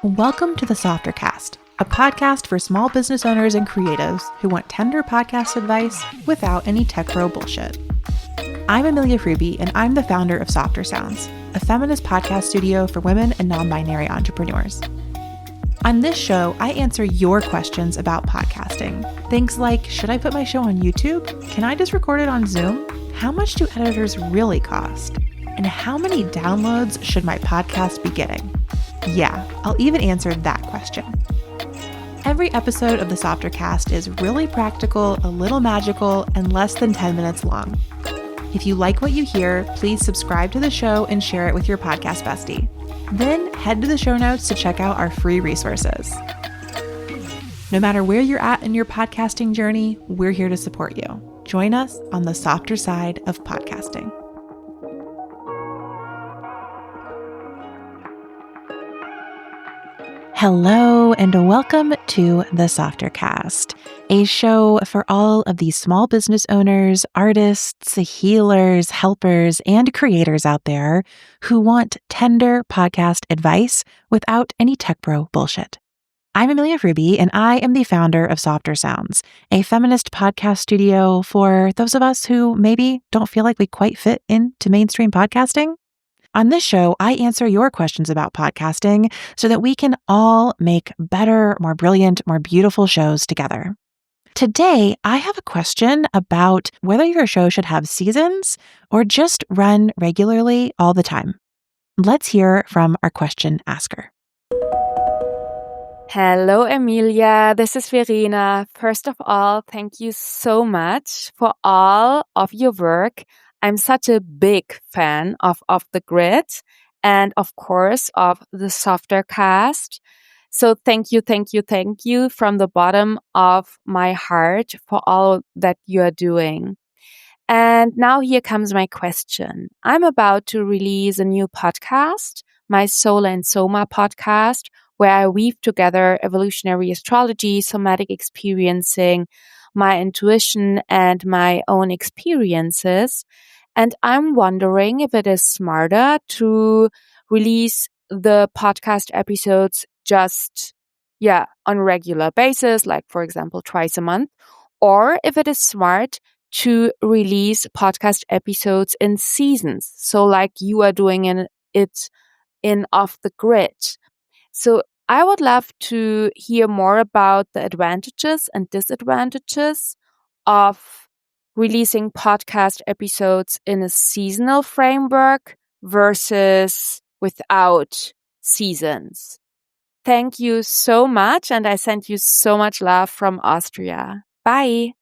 Welcome to the Softercast, a podcast for small business owners and creatives who want tender podcast advice without any tech bro bullshit. I'm Amelia and I'm the founder of Softer Sounds, a feminist podcast studio for women and non-binary entrepreneurs. On this show, I answer your questions about podcasting. Things like, should I put my show on YouTube? Can I just record it on Zoom? How much do editors really cost? And how many downloads should my podcast be getting? Yeah, I'll even answer that question. Every episode of the Softercast is really practical, a little magical, and less than 10 minutes long. If you like what you hear, please subscribe to the show and share it with your podcast bestie. Then head to the show notes to check out our free resources. No matter where you're at in your podcasting journey, we're here to support you. Join us on the softer side of podcasting. Hello and welcome to the Softercast, a show for all of these small business owners, artists, healers, helpers, and creators out there who want tender podcast advice without any tech bro bullshit. I'm Amelia and I am the founder of Softer Sounds, a feminist podcast studio for those of us who maybe don't feel like we quite fit into mainstream podcasting. On this show, I answer your questions about podcasting so that we can all make better, more brilliant, more beautiful shows together. Today, I have a question about whether your show should have seasons or just run regularly all the time. Let's hear from our question asker. Hello, Amelia. This is Verena. First of all, thank you so much for all of your work. I'm such a big fan of Off the Grid and, of course, of the Softercast. So thank you from the bottom of my heart for all that you are doing. And now here comes my question. I'm about to release a new podcast, my Soul and Soma podcast, where I weave together evolutionary astrology, somatic experiencing, my intuition, and my own experiences. And I'm wondering if it is smarter to release the podcast episodes just, on a regular basis, like, for example, twice a month, or if it is smart to release podcast episodes in seasons. So like you are doing it in Off the Grid. So I would love to hear more about the advantages and disadvantages of releasing podcast episodes in a seasonal framework versus without seasons. Thank you so much, and I send you so much love from Austria. Bye.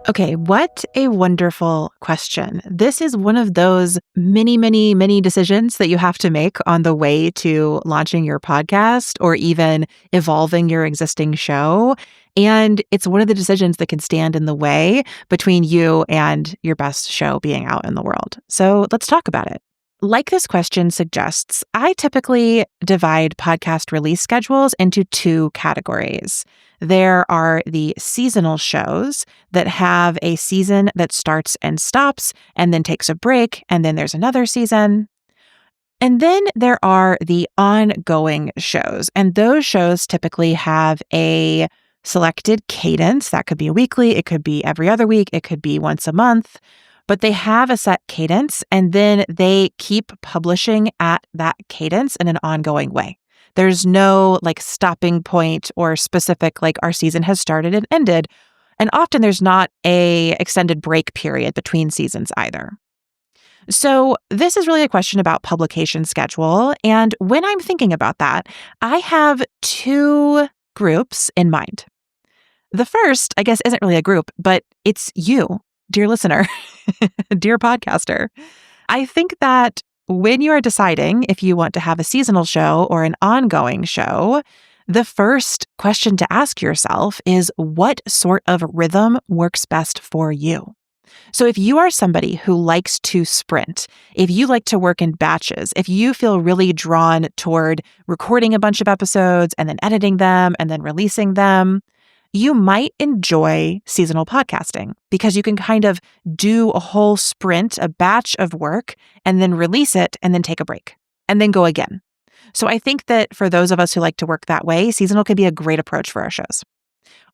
Okay, what a wonderful question. This is one of those many decisions that you have to make on the way to launching your podcast or even evolving your existing show. And it's one of the decisions that can stand in the way between you and your best show being out in the world. So let's talk about it. Like this question suggests, I typically divide podcast release schedules into two categories. There are the seasonal shows that have a season that starts and stops and then takes a break, and then there's another season. And then there are the ongoing shows, and those shows typically have a selected cadence. That could be weekly, it could be every other week, it could be once a month. But they have a set cadence, and then they keep publishing at that cadence in an ongoing way. There's no stopping point or specific our season has started and ended. And often there's not a extended break period between seasons either. So this is really a question about publication schedule. And when I'm thinking about that, I have two groups in mind. The first, I guess, isn't really a group, but it's you. Dear listener, dear podcaster, I think that when you are deciding if you want to have a seasonal show or an ongoing show, the first question to ask yourself is what sort of rhythm works best for you? So if you are somebody who likes to sprint, if you like to work in batches, if you feel really drawn toward recording a bunch of episodes and then editing them and then releasing them, you might enjoy seasonal podcasting because you can kind of do a whole sprint, a batch of work, and then release it and then take a break and then go again. So I think that for those of us who like to work that way, seasonal could be a great approach for our shows.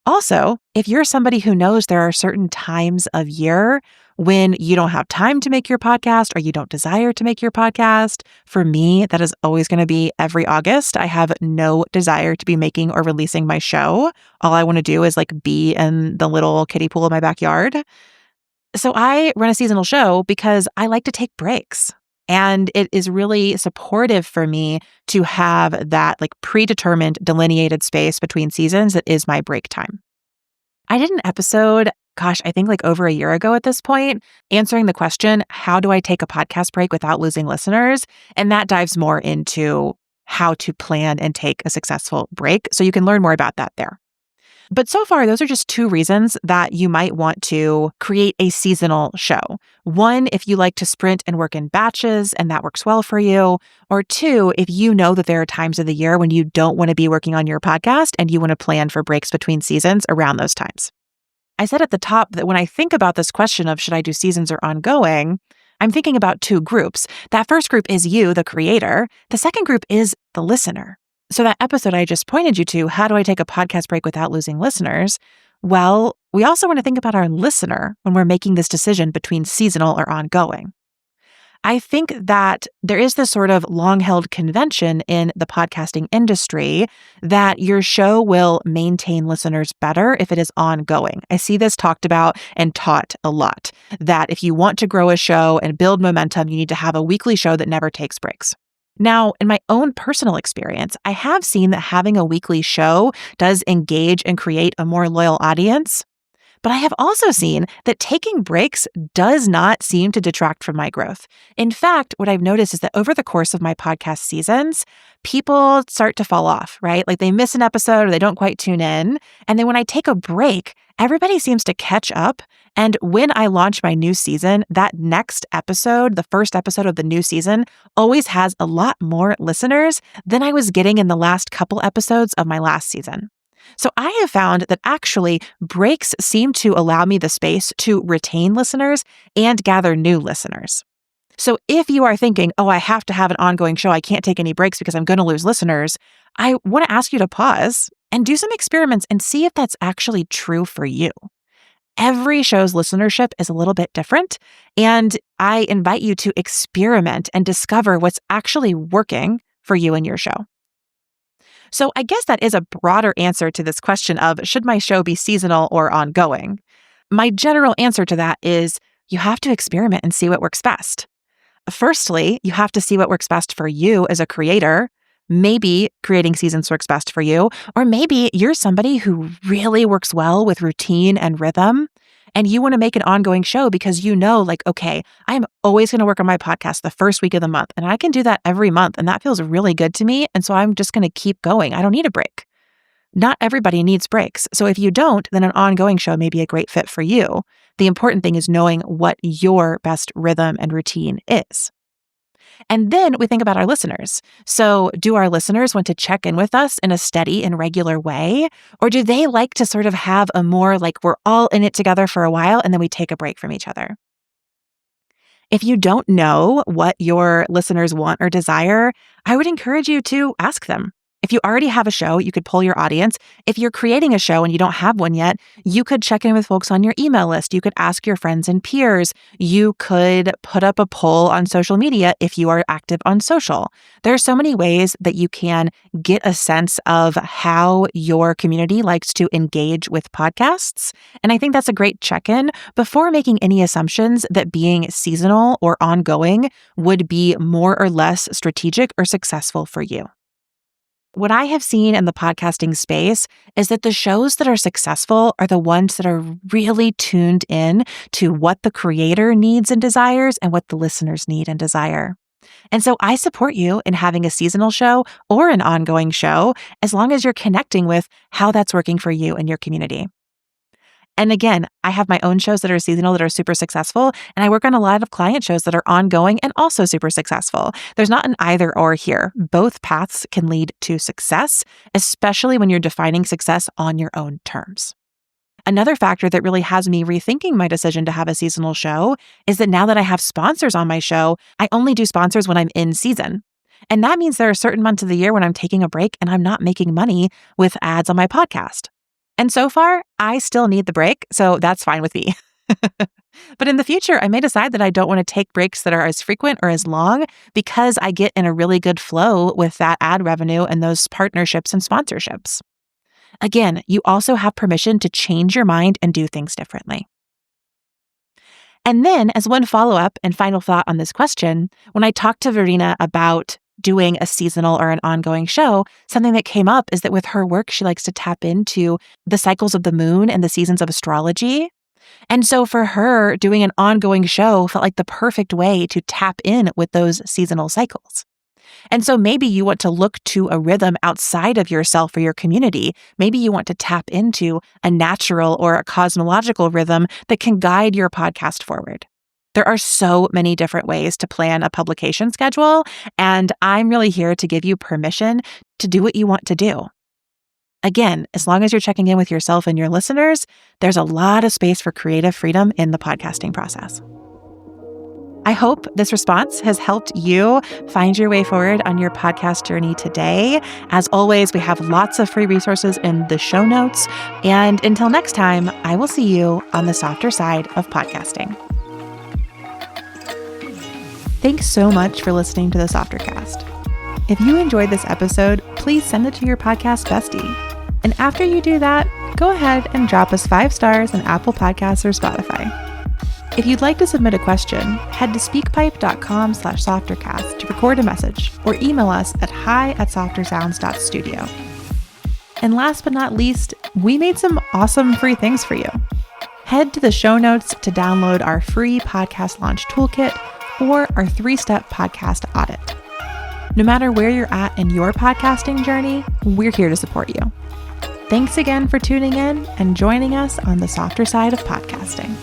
Also, if you're somebody who knows there are certain times of year when you don't have time to make your podcast or you don't desire to make your podcast, for me, that is always going to be every August. I have no desire to be making or releasing my show. All I want to do is be in the little kiddie pool in my backyard. So I run a seasonal show because I like to take breaks. And it is really supportive for me to have that predetermined delineated space between seasons that is my break time. I did an episode, I think over a year ago at this point, answering the question, how do I take a podcast break without losing listeners? And that dives more into how to plan and take a successful break. So you can learn more about that there. But so far, those are just two reasons that you might want to create a seasonal show. One, if you like to sprint and work in batches and that works well for you. Or two, if you know that there are times of the year when you don't want to be working on your podcast and you want to plan for breaks between seasons around those times. I said at the top that when I think about this question of should I do seasons or ongoing, I'm thinking about two groups. That first group is you, the creator. The second group is the listener. So that episode I just pointed you to, how do I take a podcast break without losing listeners? Well, we also want to think about our listener when we're making this decision between seasonal or ongoing. I think that there is this sort of long-held convention in the podcasting industry that your show will maintain listeners better if it is ongoing. I see this talked about and taught a lot, that if you want to grow a show and build momentum, you need to have a weekly show that never takes breaks. Now, in my own personal experience, I have seen that having a weekly show does engage and create a more loyal audience. But I have also seen that taking breaks does not seem to detract from my growth. In fact, what I've noticed is that over the course of my podcast seasons, people start to fall off, right? They miss an episode or they don't quite tune in. And then when I take a break, everybody seems to catch up. And when I launch my new season, that next episode, the first episode of the new season, always has a lot more listeners than I was getting in the last couple episodes of my last season. So I have found that actually breaks seem to allow me the space to retain listeners and gather new listeners. So if you are thinking, I have to have an ongoing show, I can't take any breaks because I'm going to lose listeners, I want to ask you to pause and do some experiments and see if that's actually true for you. Every show's listenership is a little bit different, and I invite you to experiment and discover what's actually working for you and your show. So I guess that is a broader answer to this question of should my show be seasonal or ongoing? My general answer to that is you have to experiment and see what works best. Firstly, you have to see what works best for you as a creator. Maybe creating seasons works best for you, or maybe you're somebody who really works well with routine and rhythm, and you want to make an ongoing show because you know, okay, I'm always going to work on my podcast the first week of the month, and I can do that every month, and that feels really good to me, and so I'm just going to keep going. I don't need a break. Not everybody needs breaks, so if you don't, then an ongoing show may be a great fit for you. The important thing is knowing what your best rhythm and routine is. And then we think about our listeners. So do our listeners want to check in with us in a steady and regular way? Or do they like to sort of have a more we're all in it together for a while and then we take a break from each other? If you don't know what your listeners want or desire, I would encourage you to ask them. If you already have a show, you could poll your audience. If you're creating a show and you don't have one yet, you could check in with folks on your email list. You could ask your friends and peers. You could put up a poll on social media if you are active on social. There are so many ways that you can get a sense of how your community likes to engage with podcasts. And I think that's a great check-in before making any assumptions that being seasonal or ongoing would be more or less strategic or successful for you. What I have seen in the podcasting space is that the shows that are successful are the ones that are really tuned in to what the creator needs and desires and what the listeners need and desire. And so I support you in having a seasonal show or an ongoing show, as long as you're connecting with how that's working for you and your community. And again, I have my own shows that are seasonal that are super successful, and I work on a lot of client shows that are ongoing and also super successful. There's not an either or here. Both paths can lead to success, especially when you're defining success on your own terms. Another factor that really has me rethinking my decision to have a seasonal show is that now that I have sponsors on my show, I only do sponsors when I'm in season. And that means there are certain months of the year when I'm taking a break and I'm not making money with ads on my podcast. And so far, I still need the break, so that's fine with me. But in the future, I may decide that I don't want to take breaks that are as frequent or as long because I get in a really good flow with that ad revenue and those partnerships and sponsorships. Again, you also have permission to change your mind and do things differently. And then, as one follow-up and final thought on this question, when I talked to Verena about doing a seasonal or an ongoing show, something that came up is that with her work, she likes to tap into the cycles of the moon and the seasons of astrology. And so for her, doing an ongoing show felt like the perfect way to tap in with those seasonal cycles. And so maybe you want to look to a rhythm outside of yourself or your community. Maybe you want to tap into a natural or a cosmological rhythm that can guide your podcast forward. There are so many different ways to plan a publication schedule, and I'm really here to give you permission to do what you want to do. Again, as long as you're checking in with yourself and your listeners, there's a lot of space for creative freedom in the podcasting process. I hope this response has helped you find your way forward on your podcast journey today. As always, we have lots of free resources in the show notes. And until next time, I will see you on the softer side of podcasting. Thanks so much for listening to the Softercast. If you enjoyed this episode, please send it to your podcast bestie. And after you do that, go ahead and drop us 5 stars on Apple Podcasts or Spotify. If you'd like to submit a question, head to speakpipe.com/softercast to record a message or email us at hi@softersounds.studio. And last but not least, we made some awesome free things for you. Head to the show notes to download our free podcast launch toolkit or our 3-step podcast audit. No matter where you're at in your podcasting journey, we're here to support you. Thanks again for tuning in and joining us on the softer side of podcasting.